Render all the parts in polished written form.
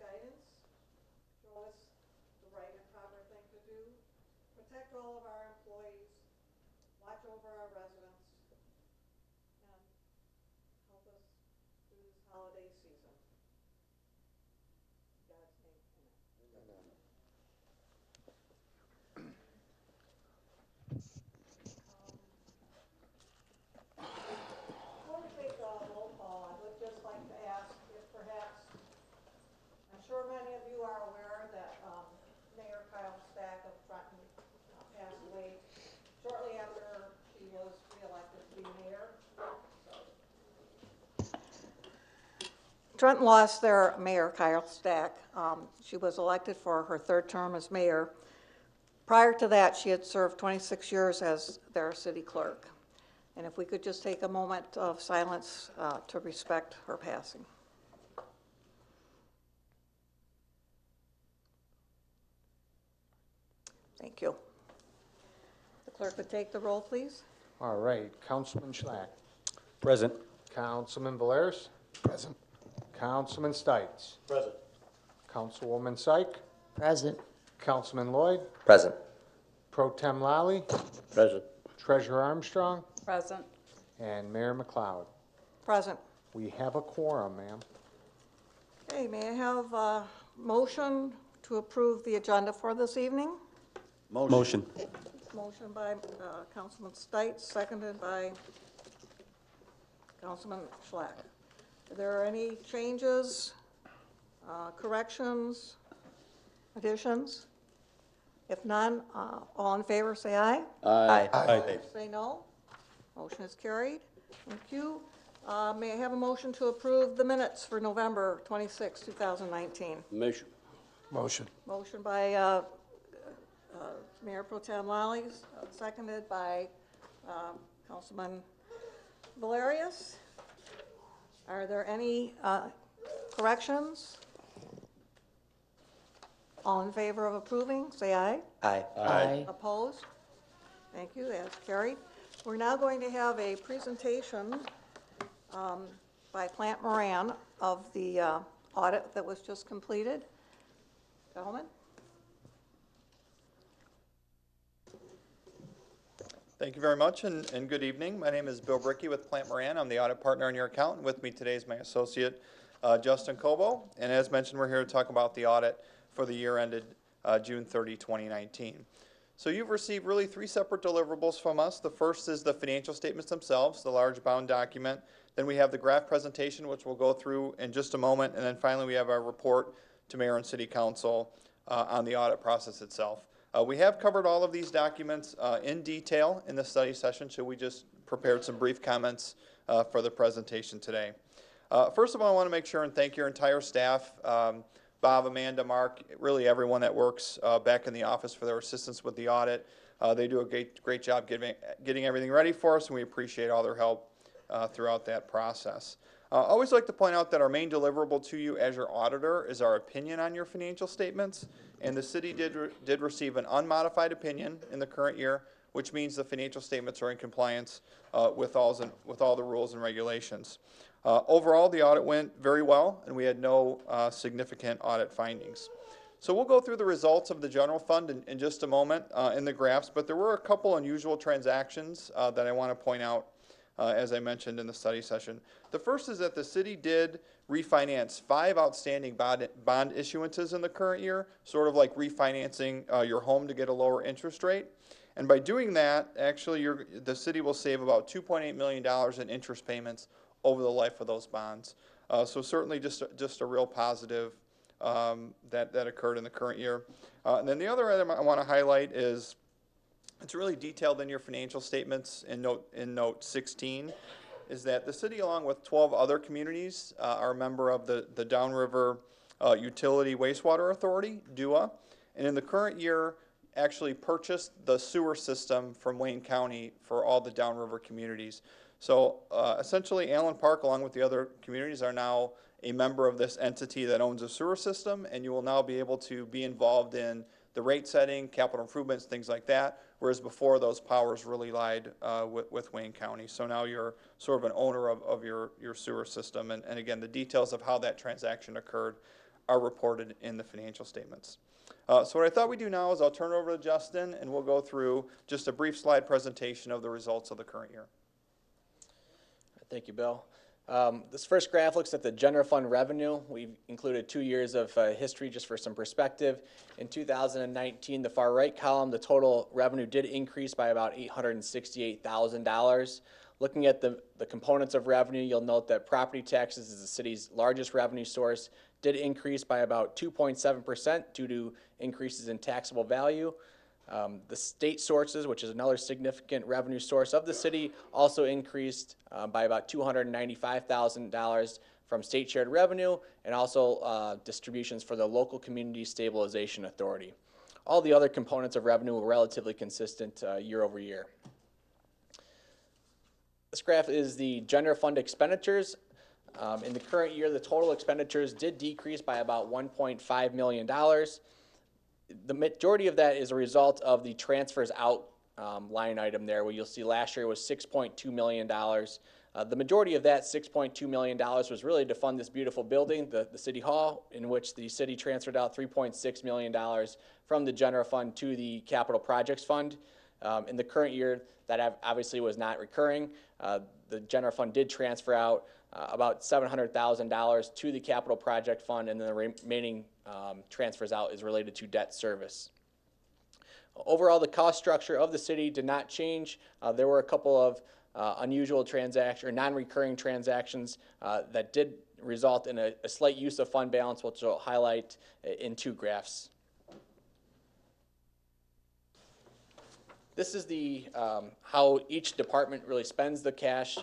guidance, show us the right and proper thing to do, protect all of our employees, watch over our residents, and help us through this holiday season. In God's name, amen. Before we take the roll call, I would just like to ask if perhaps, I'm sure many of you are aware that Mayor Kyle Stack of Trenton passed away shortly after she was re-elected to be mayor. Trenton lost their mayor, Kyle Stack. She was elected for her third term as mayor. Prior to that, she had served 26 years as their city clerk. And if we could just take a moment of silence to respect her passing. Thank you. The clerk would take the roll, please. All right, Councilman Schlack. Present. Councilman Valeris. Present. Councilman Stites. Present. Councilwoman Syke. Present. Councilman Lloyd. Present. Pro Tem Lally. Present. Treasurer Armstrong. Present. And Mayor McLeod. Present. We have a quorum, ma'am. Okay, may I have a motion to approve the agenda for this evening? Motion. Motion by Councilman Stites, seconded by Councilman Schlack. Are there any changes, corrections, additions? If none, all in favor say aye. Aye. Say no. Motion is carried. Thank you. May I have a motion to approve the minutes for November 26, 2019? Motion. Motion by Mayor Pro Tem Lally, seconded by Councilman Valerius. Are there any corrections? All in favor of approving, say aye. Aye. Opposed? Thank you, that's carried. We're now going to have a presentation by Plant Moran of the audit that was just completed. Gentlemen? Thank you very much, and good evening. My name is Bill Brickey with Plant Moran. I'm the audit partner in your account, and with me today is my associate, Justin Cobo. And as mentioned, we're here to talk about the audit for the year ended June 30, 2019. So you've received really 3 separate deliverables from us. The first is the financial statements themselves, the large bound document. Then we have the graph presentation, which we'll go through in just a moment. And then finally, we have our report to Mayor and City Council on the audit process itself. We have covered all of these documents in detail in the study session, so we just prepared some brief comments for the presentation today. First of all, I want to make sure and thank your entire staff, Bob, Amanda, Mark, really everyone that works back in the office for their assistance with the audit. They do a great job getting everything ready for us, and we appreciate all their help throughout that process. I always like to point out that our main deliverable to you as your auditor is our opinion on your financial statements, and the city did receive an unmodified opinion in the current year, which means the financial statements are in compliance with all the rules and regulations. Overall, the audit went very well, and we had no significant audit findings. So we'll go through the results of the general fund in just a moment in the graphs, but there were a couple unusual transactions that I want to point out as I mentioned in the study session. The first is that the city did refinance 5 outstanding bond issuances in the current year, sort of like refinancing your home to get a lower interest rate. And by doing that, actually the city will save about $2.8 million in interest payments over the life of those bonds. So certainly just a real positive that occurred in the current year. And then the other item I want to highlight is it's really detailed in your financial statements in note 16, is that the city, along with 12 other communities, are a member of the Downriver Utility Wastewater Authority, DUA, and in the current year actually purchased the sewer system from Wayne County for all the Downriver communities. So essentially, Allen Park, along with the other communities, are now a member of this entity that owns a sewer system, and you will now be able to be involved in the rate setting, capital improvements, things like that, whereas before those powers really lied with Wayne County. So now you're sort of an owner of your sewer system, and again, the details of how that transaction occurred are reported in the financial statements. So what I thought we'd do now is I'll turn it over to Justin, and we'll go through just a brief slide presentation of the results of the current year. Thank you, Bill. This first graph looks at the general fund revenue. We've included 2 years of history just for some perspective. In 2019, the far right column, the total revenue did increase by about $868,000. Looking at the components of revenue, you'll note that property taxes is the city's largest revenue source, did increase by about 2.7% due to increases in taxable value. The state sources, which is another significant revenue source of the city, also increased by about $295,000 from state shared revenue, and also distributions for the local community stabilization authority. All the other components of revenue were relatively consistent year over year. This graph is the general fund expenditures. In the current year, the total expenditures did decrease by about $1.5 million. The majority of that is a result of the transfers out line item there, where you'll see last year was $6.2 million. The majority of that $6.2 million was really to fund this beautiful building, the City Hall, in which the city transferred out $3.6 million from the general fund to the capital projects fund. In the current year, that obviously was not recurring. The general fund did transfer out about $700,000 to the capital project fund, and then the remaining transfers out is related to debt service. Overall, the cost structure of the city did not change. There were a couple of unusual transactions or non-recurring transactions that did result in a slight use of fund balance, which I'll highlight in 2 graphs. This is the how each department really spends the cash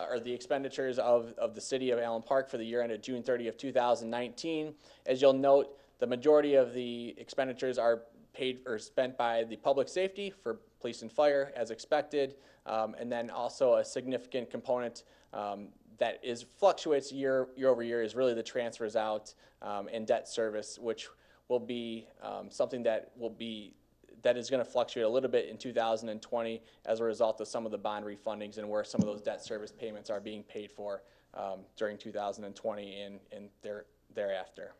or the expenditures of the city of Allen Park for the year ended June 30th, 2019. As you'll note, the majority of the expenditures are paid or spent by the public safety for police and fire, as expected, and then also a significant component that fluctuates year over year is really the transfers out and debt service, which will be something that is going to fluctuate a little bit in 2020 as a result of some of the bond refundings and where some of those debt service payments are being paid for during 2020 and thereafter.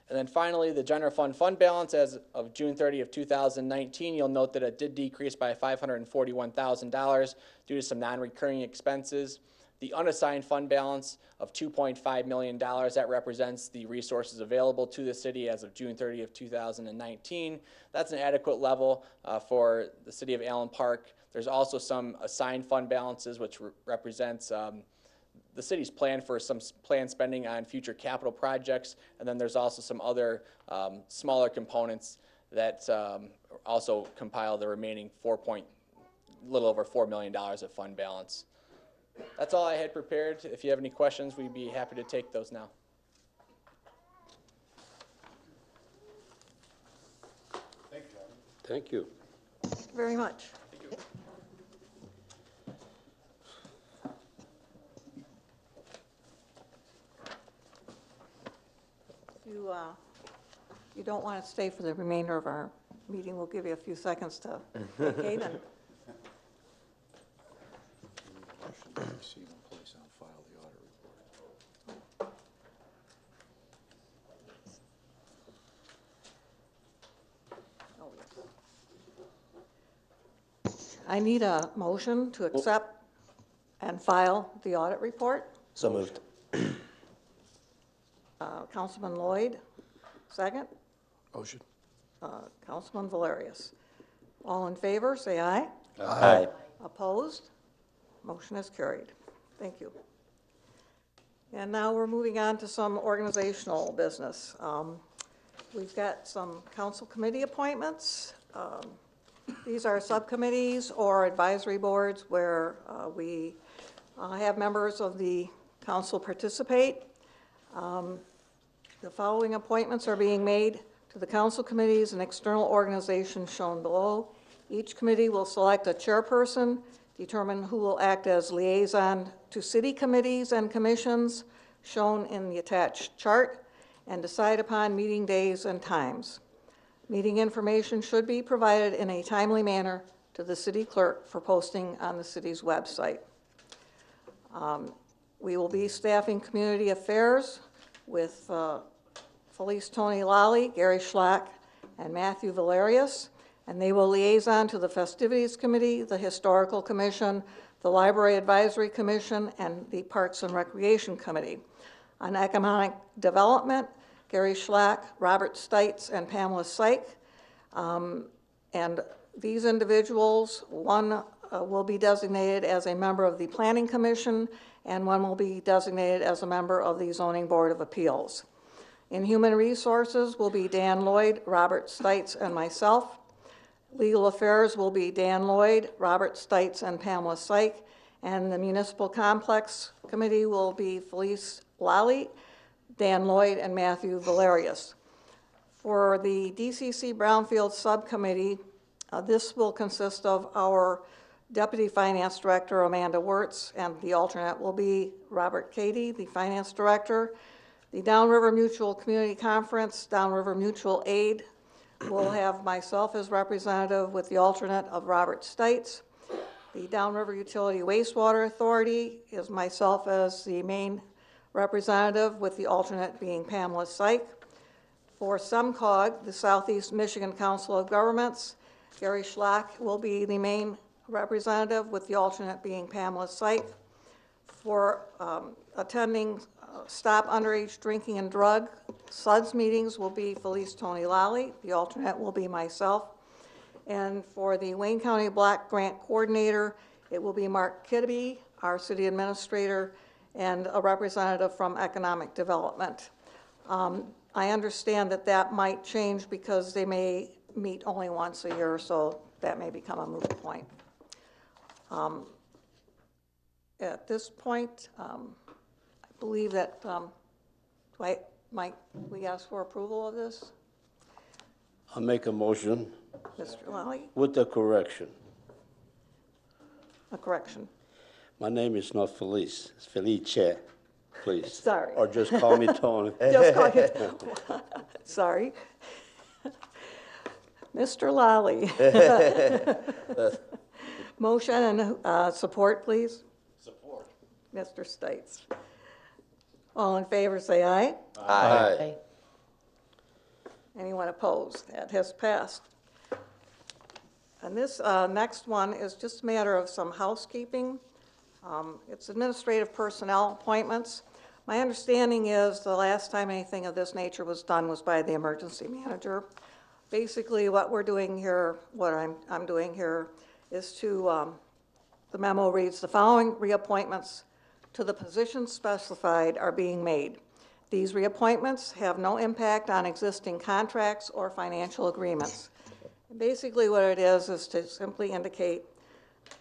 And then finally, the general fund balance as of June 30 of 2019, you'll note that it did decrease by $541,000 due to some non-recurring expenses. The unassigned fund balance of $2.5 million, that represents the resources available to the city as of June 30 of 2019. That's an adequate level for the city of Allen Park. There's also some assigned fund balances, which represents the city's plan for some planned spending on future capital projects, and then there's also some other smaller components that also compile the remaining little over $4 million of fund balance. That's all I had prepared. If you have any questions, we'd be happy to take those now. Thank you. Thank you very much. If you don't want to stay for the remainder of our meeting, we'll give you a few seconds to vacate and Receive and place on file the audit report. I need a motion to accept and file the audit report. So moved. Councilman Lloyd, second. Motion. Councilman Valerius. All in favor, say aye. Aye. Opposed? Motion is carried. Thank you. And now we're moving on to some organizational business. We've got some council committee appointments. These are subcommittees or advisory boards where we have members of the council participate. The following appointments are being made to the council committees and external organizations shown below. Each committee will select a chairperson, determine who will act as liaison to city committees and commissions shown in the attached chart, and decide upon meeting days and times. Meeting information should be provided in a timely manner to the city clerk for posting on the city's website. We will be staffing community affairs with Felice Tony Lally, Gary Schlack, and Matthew Valerius, and they will liaison to the Festivities Committee, the Historical Commission, the Library Advisory Commission, and the Parks and Recreation Committee. On Economic Development, Gary Schlack, Robert Stites, and Pamela Syke. And these individuals, one will be designated as a member of the Planning Commission, and one will be designated as a member of the Zoning Board of Appeals. In Human Resources will be Dan Lloyd, Robert Stites, and myself. Legal Affairs will be Dan Lloyd, Robert Stites, and Pamela Syke. And the Municipal Complex Committee will be Felice Lally, Dan Lloyd, and Matthew Valerius. For the DCC Brownfield Subcommittee, this will consist of our Deputy Finance Director, Amanda Wirtz, and the alternate will be Robert Cady, the Finance Director. The Downriver Mutual Community Conference, Downriver Mutual Aid, will have myself as representative with the alternate of Robert Stites. The Downriver Utility Wastewater Authority is myself as the main representative with the alternate being Pamela Syke. For SEMCOG, the Southeast Michigan Council of Governments, Gary Schlack will be the main representative with the alternate being Pamela Syke. For attending Stop Underage Drinking and Drug SUDS meetings will be Felice Tony Lally, the alternate will be myself. And for the Wayne County Block Grant Coordinator, it will be Mark Kitty, our city administrator, and a representative from Economic Development. I understand that that might change because they may meet only once a year, so that may become a moot point. At this point, I believe that, Mike, we ask for approval of this? I'll make a motion Mr. Lally, with the correction. a correction. My name is not Felice, it's Felice, please. Sorry. Or just call me Tony. Just call it, sorry. Mr. Lally. Motion and support, please. Support. Mr. Stites. All in favor, say aye. Aye. Anyone opposed? That has passed. And this next one is just a matter of some housekeeping. It's administrative personnel appointments. My understanding is the last time anything of this nature was done was by the emergency manager. Basically, what we're doing here, what I'm doing here, is to, the memo reads, the following reappointments to the positions specified are being made. These reappointments have no impact on existing contracts or financial agreements. Basically what it is to simply indicate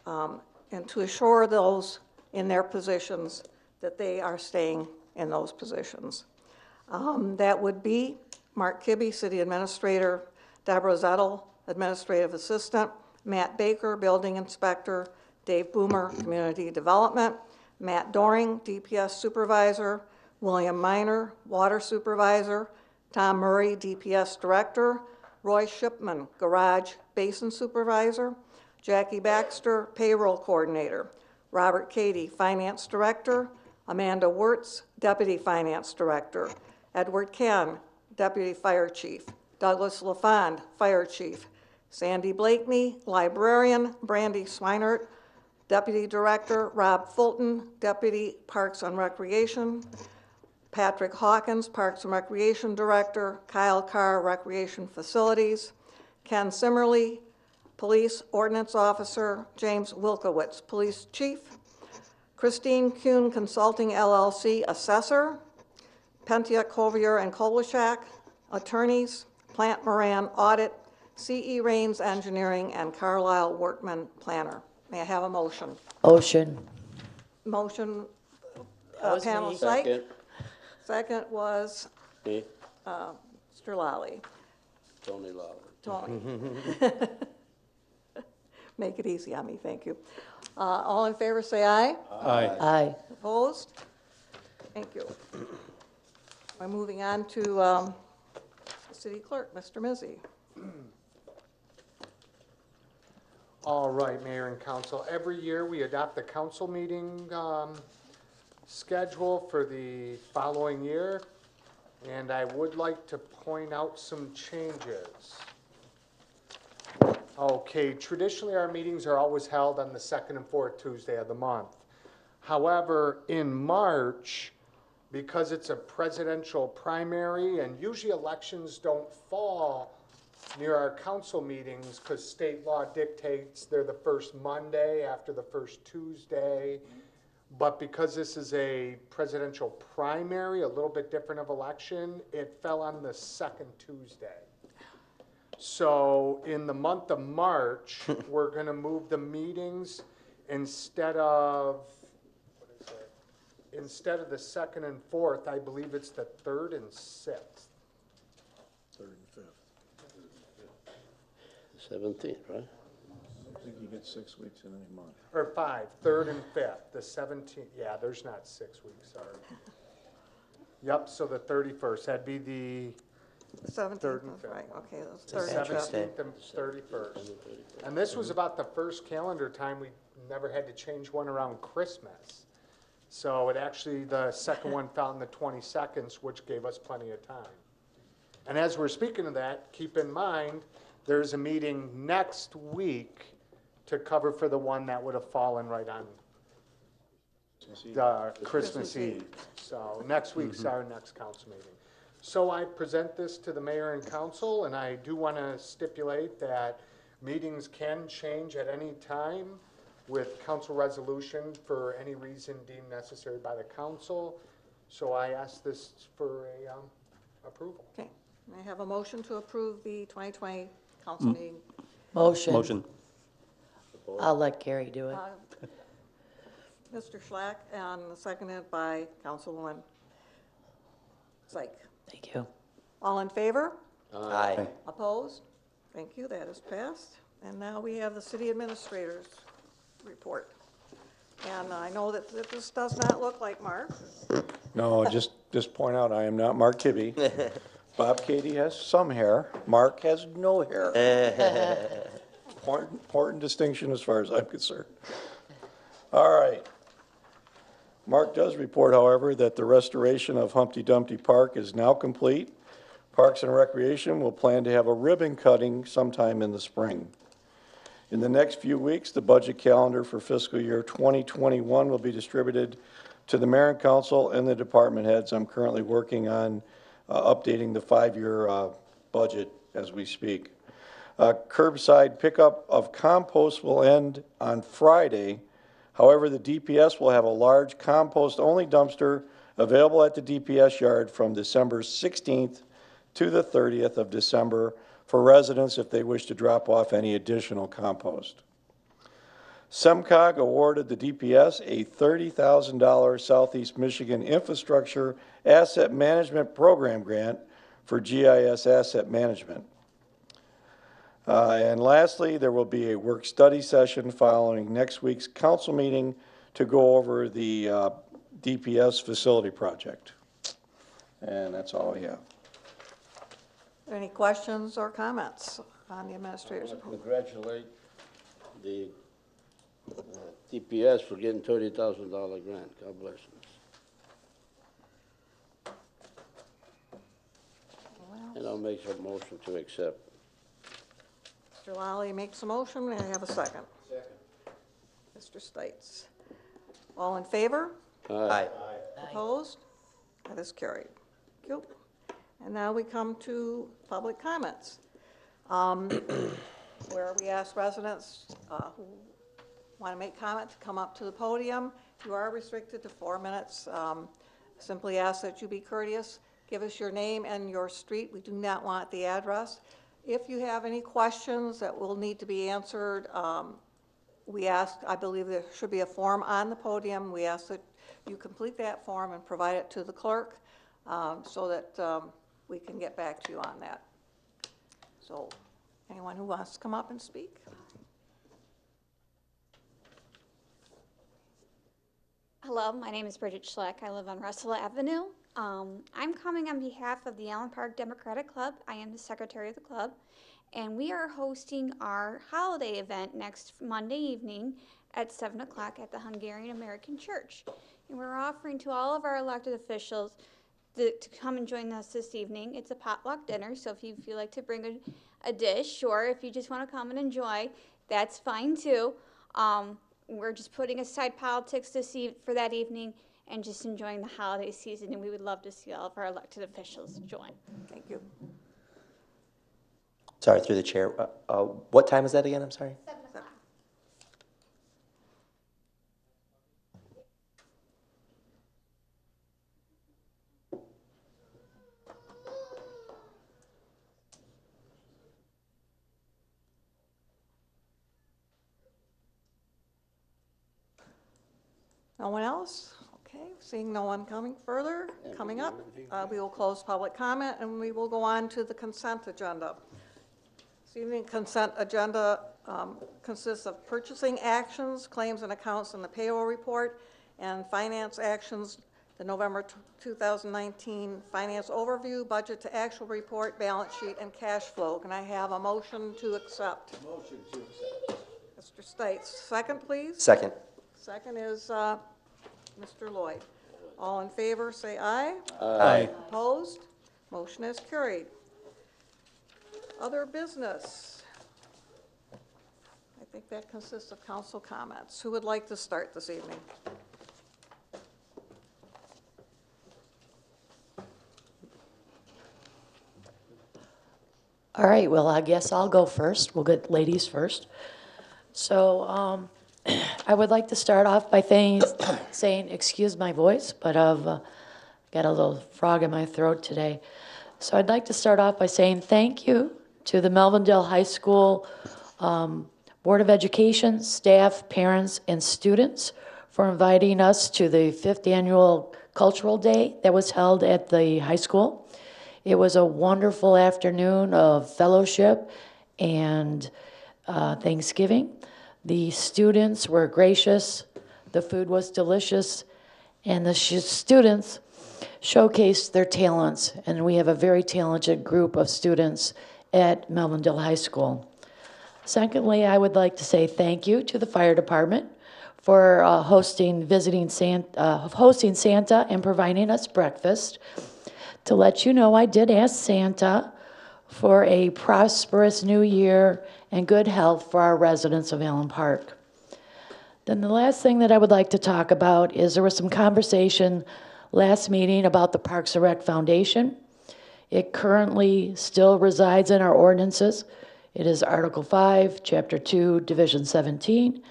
and to assure those in their positions that they are staying in those positions. That would be Mark Kibbe, City Administrator, Deborah Zettel, Administrative Assistant, Matt Baker, Building Inspector, Dave Boomer, Community Development, Matt Doring, DPS Supervisor, William Miner, Water Supervisor, Tom Murray, DPS Director, Roy Shipman, Garage Basin Supervisor, Jackie Baxter, Payroll Coordinator, Robert Cady, Finance Director, Amanda Wirtz, Deputy Finance Director, Edward Ken, Deputy Fire Chief, Douglas LaFond, Fire Chief, Sandy Blakeney, Librarian, Brandy Swinert, Deputy Director, Rob Fulton, Deputy Parks and Recreation, Patrick Hawkins, Parks and Recreation Director, Kyle Carr, Recreation Facilities, Ken Simmerly, Police Ordinance Officer, James Wilkowitz, Police Chief, Christine Kuhn Consulting LLC, Assessor, Pentia Colvier and Kolashak, Attorneys, Plant Moran Audit, CE Rains Engineering, and Carlisle Workman Planner. May I have a motion? Motion. Motion, That was Pamela me. Syke. Second. Second was Me, Mr. Lally. Tony Lowry. Tony. Make it easy on me, thank you. All in favor, say aye. Aye. Aye. Opposed? Thank you. We're moving on to the City Clerk, Mr. Mizzi. All right, Mayor and Council, every year we adopt the council meeting schedule for the following year. And I would like to point out some changes. Okay, traditionally our meetings are always held on the second and fourth Tuesday of the month. However, in March, because it's a presidential primary and usually elections don't fall near our council meetings because state law dictates they're the first Monday after the first Tuesday. But because this is a presidential primary, a little bit different of election, it fell on the second Tuesday. So in the month of March, we're gonna move the meetings instead of, what is it? Instead of the second and fourth, I believe it's the third and sixth. Third and fifth. 17th, right? I think you get 6 weeks in any month. Or five, third and fifth, the 17th, yeah, there's not 6 weeks, sorry. Yep, so the 31st, that'd be the The 17th, Third and was fifth. right, okay, those It's third and fifth. interesting. 17th and 31st. And this was about the first calendar time we never had to change one around Christmas. So it actually, the second one fell on the 22nd, which gave us plenty of time. And as we're speaking of that, keep in mind, there's a meeting next week to cover for the one that would have fallen right on the Christmas Eve. So next week's our next council meeting. So I present this to the mayor and council, and I do want to stipulate that meetings can change at any time with council resolution for any reason deemed necessary by the council. So I ask this for a approval. Okay, may I have a motion to approve the 2020 council meeting? Motion. I'll let Gary do it. Uh, Mr. Schlack, and seconded by Councilwoman Syke. Thank you. All in favor? Aye. Opposed? Thank you, that is passed. And now we have the city administrator's report. And I know that this does not look like Mark. No, just point out, I am not Mark Tibby. Bob Katie has some hair. Mark has no hair. Important distinction as far as I'm concerned. All right. Mark does report, however, that the restoration of Humpty Dumpty Park is now complete. Parks and Recreation will plan to have a ribbon cutting sometime in the spring. In the next few weeks, the budget calendar for fiscal year 2021 will be distributed to the mayor and council and the department heads. I'm currently working on updating the 5-year budget as we speak. Curbside pickup of compost will end on Friday. However, the DPS will have a large compost-only dumpster available at the DPS yard from December 16th to the 30th of December for residents if they wish to drop off any additional compost. SEMCOG awarded the DPS a $30,000 Southeast Michigan Infrastructure Asset Management Program grant for GIS asset management. And lastly, there will be a work-study session following next week's council meeting to go over the DPS facility project. And that's all I have. Are there any questions or comments on the administrator's report? Congratulate the DPS for getting $30,000 grant. God bless them. And I'll make a motion to accept. Mr. Lally makes a motion, and I have a second. Second. Mr. Stites. All in favor? Aye. Opposed? That is carried. Thank you. And now we come to public comments, where we ask residents who want to make comment to come up to the podium. You are restricted to 4 minutes. Simply ask that you be courteous. Give us your name and your street. We do not want the address. If you have any questions that will need to be answered, we ask, I believe there should be a form on the podium. We ask that you complete that form and provide it to the clerk so that we can get back to you on that. So anyone who wants to come up and speak? Hello, my name is Bridget Schleck. I live on Russell Avenue. I'm coming on behalf of the Allen Park Democratic Club. I am the secretary of the club, and we are hosting our holiday event next Monday evening at 7 o'clock at the Hungarian American Church. And we're offering to all of our elected officials to come and join us this evening. It's a potluck dinner, so if you feel like to bring a dish, or if you just want to come and enjoy, that's fine too. We're just putting aside politics for that evening and just enjoying the holiday season, and we would love to see all of our elected officials join. Thank you. Sorry, through the chair. What time is that again? I'm sorry. 7 o'clock. No one else? Okay, seeing no one coming up, we will close public comment and we will go on to the consent agenda. This evening consent agenda consists of purchasing actions, claims and accounts in the payroll report, and finance actions, the November 2019 finance overview, budget to actual report, balance sheet, and cash flow. Can I have a motion to accept? Motion to accept. Mr. Stites, second please. Second. Second is Mr. Lloyd. All in favor, say aye. Aye. Opposed? Motion is carried. Other business. I think that consists of council comments. Who would like to start this evening? All right, well, I guess I'll go first. We'll get ladies first. So I would like to start off by saying, excuse my voice, but I've got a little frog in my throat today. So I'd like to start off by saying thank you to the Melvindale High School Board of Education, staff, parents, and students for inviting us to the 5th Annual Cultural Day that was held at the high school. It was a wonderful afternoon of fellowship and Thanksgiving. The students were gracious, the food was delicious, and the students showcased their talents, and we have a very talented group of students at Melvindale High School. Secondly, I would like to say thank you to the fire department for hosting Santa and providing us breakfast. To let you know, I did ask Santa for a prosperous new year and good health for our residents of Allen Park. Then the last thing that I would like to talk about is there was some conversation last meeting about the Parks and Rec Foundation. It currently still resides in our ordinances. It is Article 5, Chapter 2, Division 17.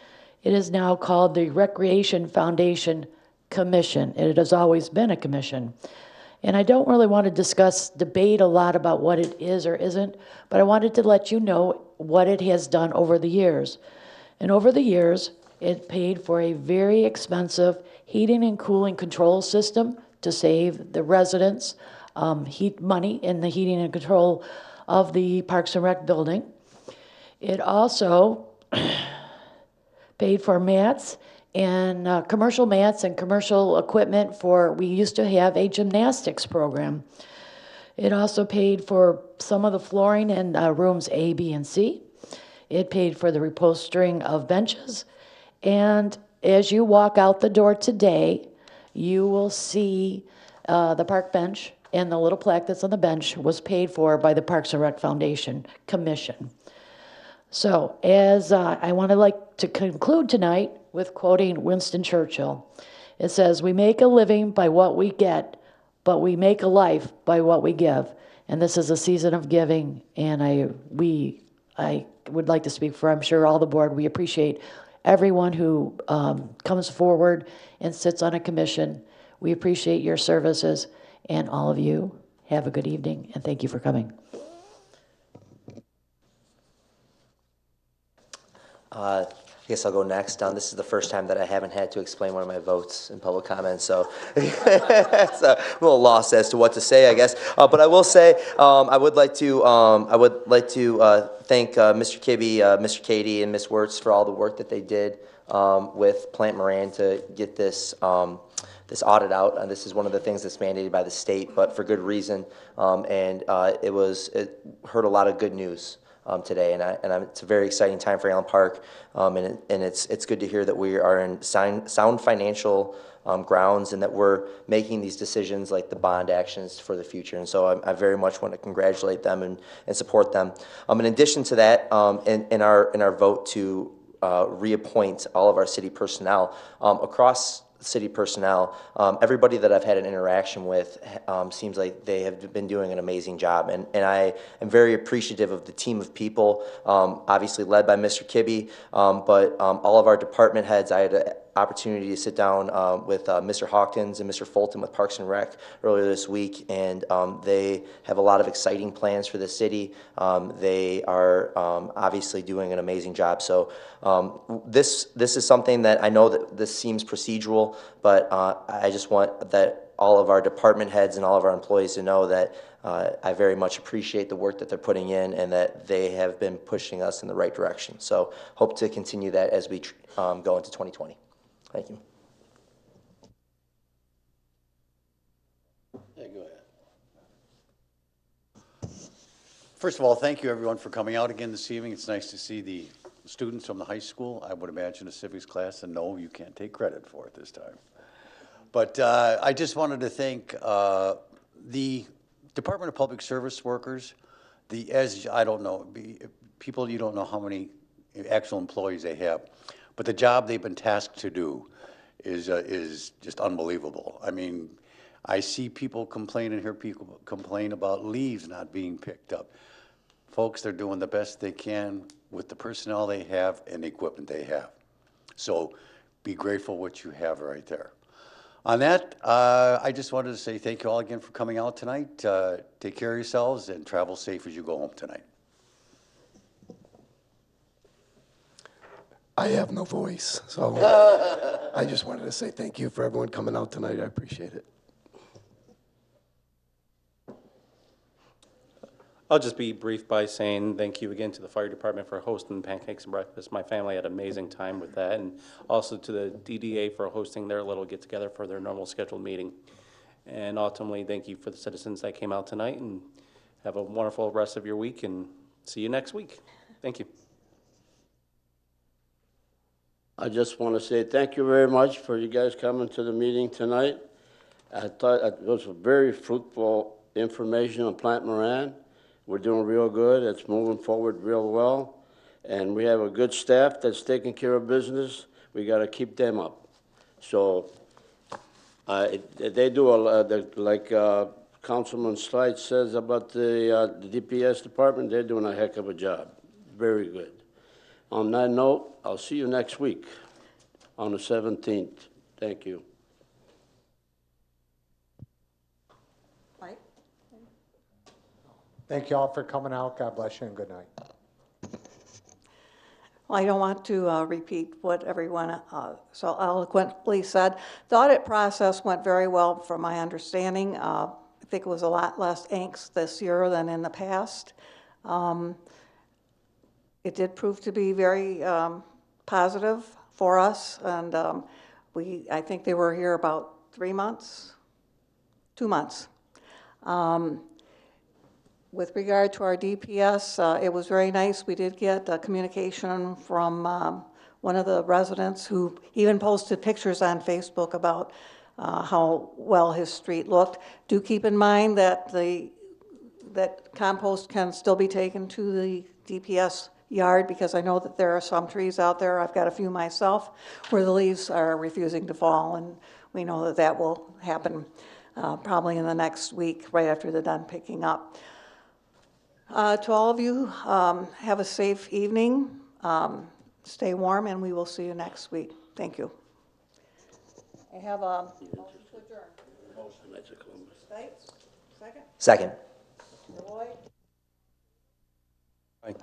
It is now called the Recreation Foundation Commission. It has always been a commission. And I don't really want to debate a lot about what it is or isn't, but I wanted to let you know what it has done over the years. And over the years, it paid for a very expensive heating and cooling control system to save the residents money in the heating and control of the Parks and Rec building. It also paid for mats and commercial mats and commercial equipment we used to have a gymnastics program. It also paid for some of the flooring in rooms A, B, and C. It paid for the upholstering of benches. And as you walk out the door today, you will see the park bench, and the little plaque that's on the bench was paid for by the Parks and Rec Foundation Commission. So as I want to conclude tonight with quoting Winston Churchill. It says, "We make a living by what we get, but we make a life by what we give." And this is a season of giving, and I would like to speak for, I'm sure, all the board. We appreciate everyone who comes forward and sits on a commission. We appreciate your services, and all of you have a good evening, and thank you for coming. I guess I'll go next. This is the first time that I haven't had to explain one of my votes in public comment, so it's a little lost as to what to say, I guess. But I will say I would like to thank Mr. Kibbe, Mr. Katie, and Ms. Wirtz for all the work that they did with Plant Moran to get this this audit out. And this is one of the things that's mandated by the state, but for good reason. It heard a lot of good news today, and it's a very exciting time for Allen Park, and it's good to hear that we are in sound financial grounds and that we're making these decisions like the bond actions for the future. And so I very much want to congratulate them and support them. In addition to that, in our vote to reappoint all of our city personnel across city personnel, everybody that I've had an interaction with seems like they have been doing an amazing job, and I am very appreciative of the team of people, obviously led by Mr. Kibbe, but all of our department heads. I had an opportunity to sit down with Mr. Hawkins and Mr. Fulton with Parks and Rec earlier this week, and they have a lot of exciting plans for the city. They are obviously doing an amazing job. So this is something that I know that this seems procedural, but I just want that all of our department heads and all of our employees to know that I very much appreciate the work that they're putting in and that they have been pushing us in the right direction. So hope to continue that as we go into 2020. Thank you. Yeah, go ahead. First of all, thank you everyone for coming out again this evening. It's nice to see the students from the high school. I would imagine a civics class, and no, you can't take credit for it this time. But I just wanted to thank the Department of Public Service workers, I don't know, people, you don't know how many actual employees they have, but the job they've been tasked to do is just unbelievable. I mean, I see people complain and hear people complain about leaves not being picked up. Folks, they're doing the best they can with the personnel they have and the equipment they have. So be grateful what you have right there. On that, I just wanted to say thank you all again for coming out tonight. Take care of yourselves and travel safe as you go home tonight. I have no voice, so I just wanted to say thank you for everyone coming out tonight. I appreciate it. I'll just be brief by saying thank you again to the fire department for hosting pancakes and breakfast. My family had an amazing time with that, and also to the DDA for hosting their little get-together for their normal scheduled meeting. And ultimately, thank you for the citizens that came out tonight, and have a wonderful rest of your week, and see you next week. Thank you. I just want to say thank you very much for you guys coming to the meeting tonight. I thought it was a very fruitful information on Plant Moran. We're doing real good. It's moving forward real well. And we have a good staff that's taking care of business. We got to keep them up. So they do, like Councilman Slide says about the DPS department, they're doing a heck of a job. Very good. On that note, I'll see you next week on the 17th. Thank you. Mike? Thank you all for coming out. God bless you and good night. Well, I don't want to repeat what everyone so eloquently said. The audit process went very well from my understanding. I think it was a lot less angst this year than in the past. It did prove to be very positive for us, and I think they were here about 3 months, 2 months. With regard to our DPS, it was very nice. We did get a communication from one of the residents who even posted pictures on Facebook about how well his street looked. Do keep in mind that that compost can still be taken to the DPS yard, because I know that there are some trees out there, I've got a few myself, where the leaves are refusing to fall, and we know that that will happen probably in the next week, right after they're done picking up. To all of you, have a safe evening, stay warm, and we will see you next week. Thank you. I have a motion to adjourn. Motion. Stites, second? Second. Roy? Aye.